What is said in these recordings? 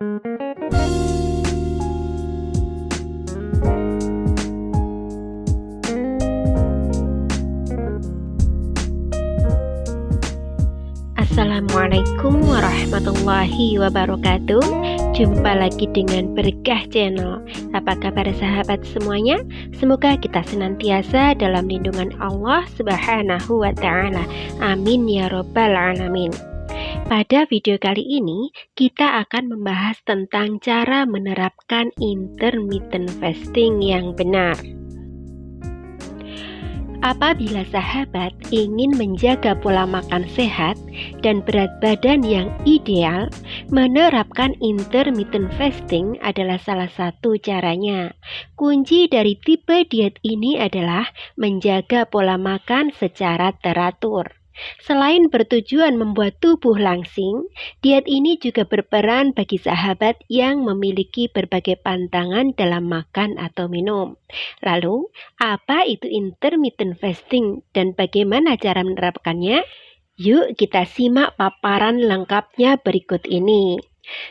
Assalamualaikum warahmatullahi wabarakatuh. Jumpa lagi dengan Berkah Channel. Apa kabar sahabat semuanya? Semoga kita senantiasa dalam lindungan Allah Subhanahu wa Ta'ala. Amin ya Robbal Alamin. Pada video kali ini, kita akan membahas tentang cara menerapkan intermittent fasting yang benar. Apabila sahabat ingin menjaga pola makan sehat dan berat badan yang ideal, menerapkan intermittent fasting adalah salah satu caranya. Kunci dari tipe diet ini adalah menjaga pola makan secara teratur. Selain bertujuan membuat tubuh langsing, diet ini juga berperan bagi sahabat yang memiliki berbagai pantangan dalam makan atau minum. Lalu, apa itu intermittent fasting dan bagaimana cara menerapkannya? Yuk kita simak paparan lengkapnya berikut ini.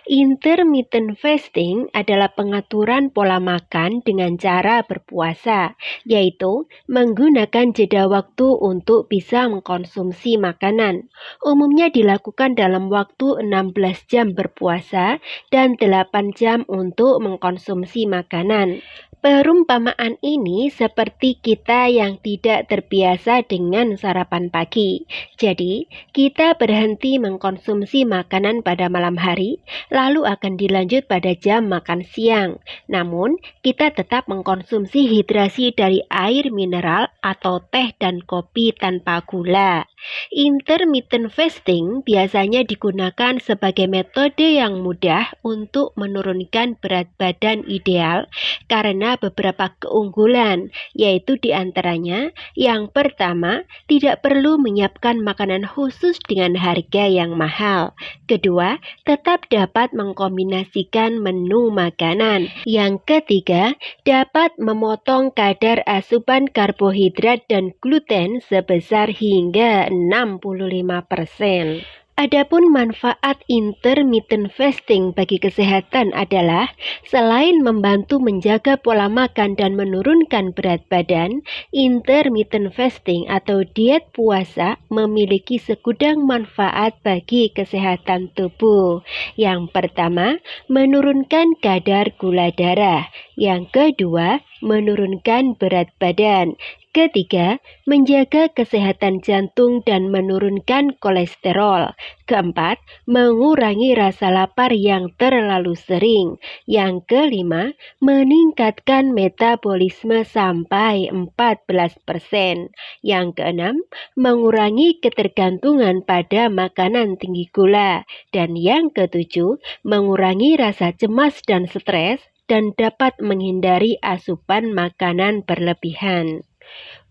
Intermittent fasting adalah pengaturan pola makan dengan cara berpuasa, yaitu menggunakan jeda waktu untuk bisa mengkonsumsi makanan. Umumnya dilakukan dalam waktu 16 jam berpuasa dan 8 jam untuk mengkonsumsi makanan. Perumpamaan ini seperti kita yang tidak terbiasa dengan sarapan pagi. Jadi, kita berhenti mengkonsumsi makanan pada malam hari, lalu akan dilanjut pada jam makan siang. Namun, kita tetap mengkonsumsi hidrasi dari air mineral atau teh dan kopi tanpa gula. Intermittent fasting biasanya digunakan sebagai metode yang mudah untuk menurunkan berat badan ideal karena beberapa keunggulan, yaitu diantaranya yang pertama, tidak perlu menyiapkan makanan khusus dengan harga yang mahal. Kedua, tetap dapat mengkombinasikan menu makanan. Yang ketiga, dapat memotong kadar asupan karbohidrat dan gluten sebesar hingga 65%. Adapun manfaat intermittent fasting bagi kesehatan adalah selain membantu menjaga pola makan dan menurunkan berat badan, intermittent fasting atau diet puasa memiliki segudang manfaat bagi kesehatan tubuh. Yang pertama, menurunkan kadar gula darah. Yang kedua, menurunkan berat badan. Ketiga, menjaga kesehatan jantung dan menurunkan kolesterol. Keempat, mengurangi rasa lapar yang terlalu sering. Yang kelima, meningkatkan metabolisme sampai 14%. Yang keenam, mengurangi ketergantungan pada makanan tinggi gula. Dan yang ketujuh, mengurangi rasa cemas dan stres dan dapat menghindari asupan makanan berlebihan.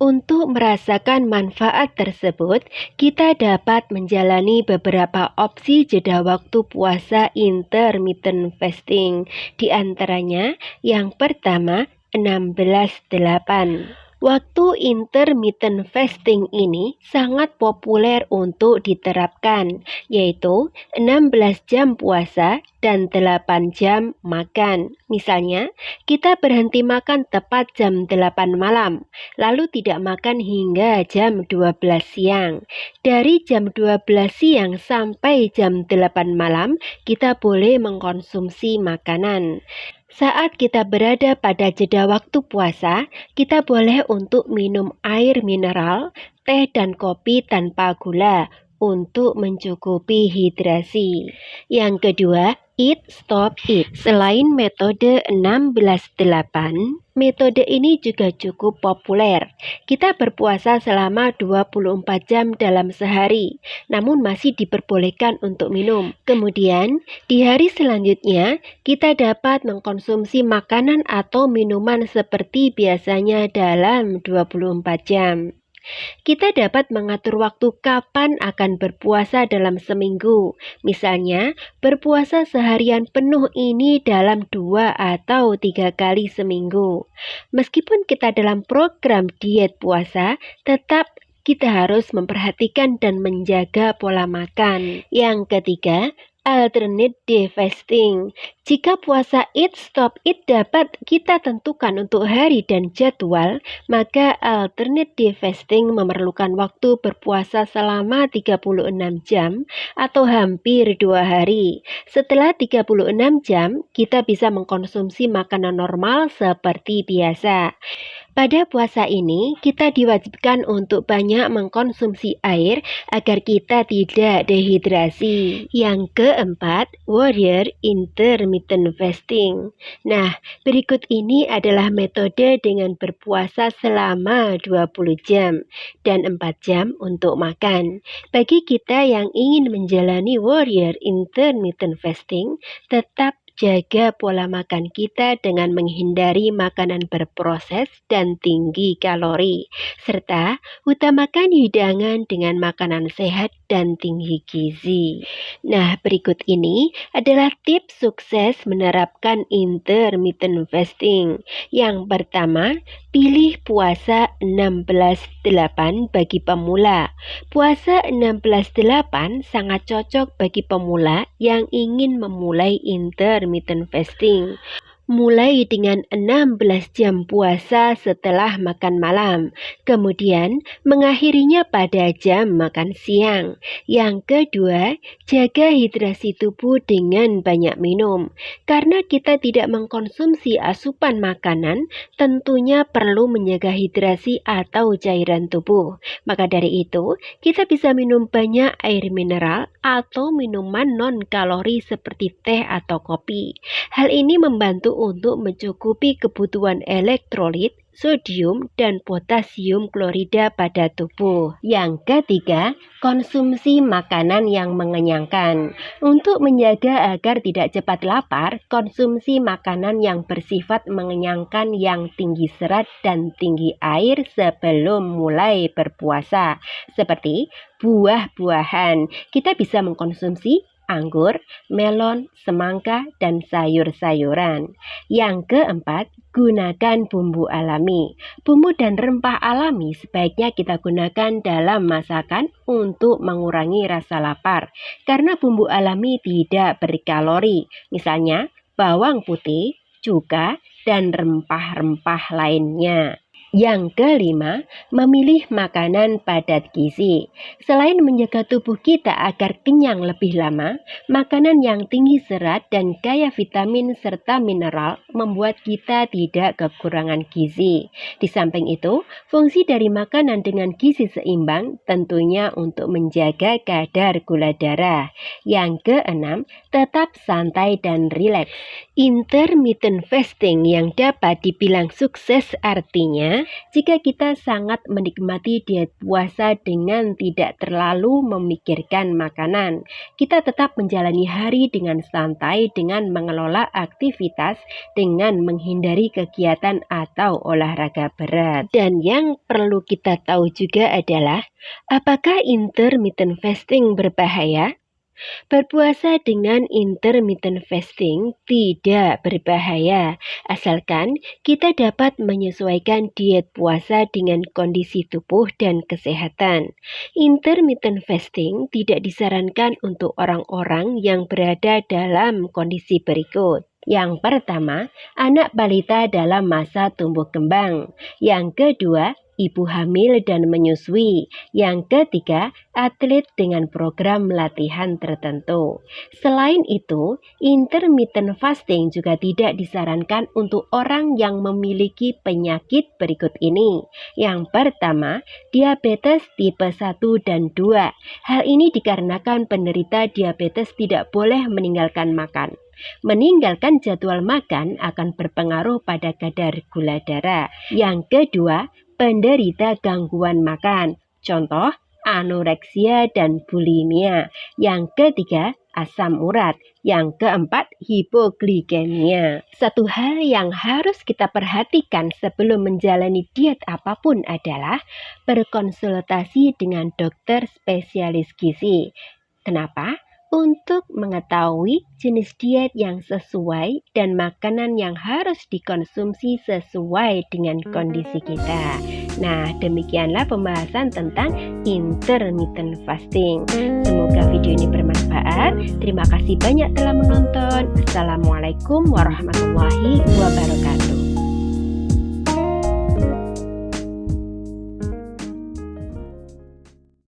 Untuk merasakan manfaat tersebut, kita dapat menjalani beberapa opsi jeda waktu puasa intermittent fasting. Di antaranya, yang pertama, 16/8. Waktu intermittent fasting ini sangat populer untuk diterapkan, yaitu 16 jam puasa dan 8 jam makan. Misalnya, kita berhenti makan tepat jam 8 malam, lalu tidak makan hingga jam 12 siang. Dari jam 12 siang sampai jam 8 malam, kita boleh mengkonsumsi makanan. Saat kita berada pada jeda waktu puasa, kita boleh untuk minum air mineral, teh dan kopi tanpa gula untuk mencukupi hidrasi. Yang kedua, eat stop eat. Selain metode 16/8, metode ini juga cukup populer. Kita berpuasa selama 24 jam dalam sehari, namun masih diperbolehkan untuk minum. Kemudian, di hari selanjutnya, kita dapat mengkonsumsi makanan atau minuman seperti biasanya dalam 24 jam. Kita dapat mengatur waktu kapan akan berpuasa dalam seminggu. Misalnya, berpuasa seharian penuh ini dalam 2 atau 3 kali seminggu. Meskipun kita dalam program diet puasa, tetap kita harus memperhatikan dan menjaga pola makan. Yang ketiga, Alternate day fasting. Jika puasa eat stop eat dapat kita tentukan untuk hari dan jadwal, maka alternate day fasting memerlukan waktu berpuasa selama 36 jam atau hampir 2 hari. Setelah 36 jam, kita bisa mengkonsumsi makanan normal seperti biasa. Pada puasa ini, kita diwajibkan untuk banyak mengkonsumsi air agar kita tidak dehidrasi. Yang keempat, warrior intermittent fasting. Nah, berikut ini adalah metode dengan berpuasa selama 20 jam dan 4 jam untuk makan. Bagi kita yang ingin menjalani warrior intermittent fasting, tetap jaga pola makan kita dengan menghindari makanan berproses dan tinggi kalori, serta utamakan hidangan dengan makanan sehat dan tinggi gizi. Nah, berikut ini adalah tips sukses menerapkan intermittent fasting. Yang pertama, pilih puasa 16/8 bagi pemula. Puasa 16/8 sangat cocok bagi pemula yang ingin memulai intermittent fasting. Mulai dengan 16 jam puasa setelah makan malam, kemudian mengakhirinya pada jam makan siang. Yang kedua, jaga hidrasi tubuh dengan banyak minum. Karena kita tidak mengkonsumsi asupan makanan, tentunya perlu menjaga hidrasi atau cairan tubuh. Maka dari itu, kita bisa minum banyak air mineral atau minuman non-kalori seperti teh atau kopi. Hal ini membantu untuk mencukupi kebutuhan elektrolit, sodium, dan potasium klorida pada tubuh. Yang ketiga, konsumsi makanan yang mengenyangkan. Untuk menjaga agar tidak cepat lapar, konsumsi makanan yang bersifat mengenyangkan yang tinggi serat dan tinggi air sebelum mulai berpuasa. Seperti buah-buahan, kita bisa mengkonsumsi anggur, melon, semangka, dan sayur-sayuran. Yang keempat, gunakan bumbu alami. Bumbu dan rempah alami sebaiknya kita gunakan dalam masakan untuk mengurangi rasa lapar. Karena bumbu alami tidak berkalori, misalnya bawang putih, cuka, dan rempah-rempah lainnya. Yang kelima, memilih makanan padat gizi. Selain menjaga tubuh kita agar kenyang lebih lama, makanan yang tinggi serat dan kaya vitamin serta mineral membuat kita tidak kekurangan gizi. Di samping itu, fungsi dari makanan dengan gizi seimbang tentunya untuk menjaga kadar gula darah. Yang keenam, tetap santai dan rileks. Intermittent fasting yang dapat dibilang sukses artinya jika kita sangat menikmati diet puasa dengan tidak terlalu memikirkan makanan. Kita tetap menjalani hari dengan santai dengan mengelola aktivitas dengan menghindari kegiatan atau olahraga berat. Dan yang perlu kita tahu juga adalah apakah intermittent fasting berbahaya? Berpuasa dengan intermittent fasting tidak berbahaya, asalkan kita dapat menyesuaikan diet puasa dengan kondisi tubuh dan kesehatan. Intermittent fasting tidak disarankan untuk orang-orang yang berada dalam kondisi berikut. Yang pertama, anak balita dalam masa tumbuh kembang. Yang kedua, ibu hamil dan menyusui. Yang ketiga, atlet dengan program latihan tertentu. Selain itu, intermittent fasting juga tidak disarankan untuk orang yang memiliki penyakit berikut ini. Yang pertama, diabetes tipe 1 dan 2. Hal ini dikarenakan penderita diabetes tidak boleh meninggalkan makan. Meninggalkan jadwal makan akan berpengaruh pada kadar gula darah. Yang kedua, penderita gangguan makan, contoh anoreksia dan bulimia. Yang ketiga, asam urat. Yang keempat, hipoglikemia. Satu hal yang harus kita perhatikan sebelum menjalani diet apapun adalah berkonsultasi dengan dokter spesialis gizi. Kenapa? Untuk mengetahui jenis diet yang sesuai dan makanan yang harus dikonsumsi sesuai dengan kondisi kita. Nah, demikianlah pembahasan tentang intermittent fasting. Semoga video ini bermanfaat bermanfaat. Terima kasih banyak telah menonton. Assalamualaikum warahmatullahi wabarakatuh.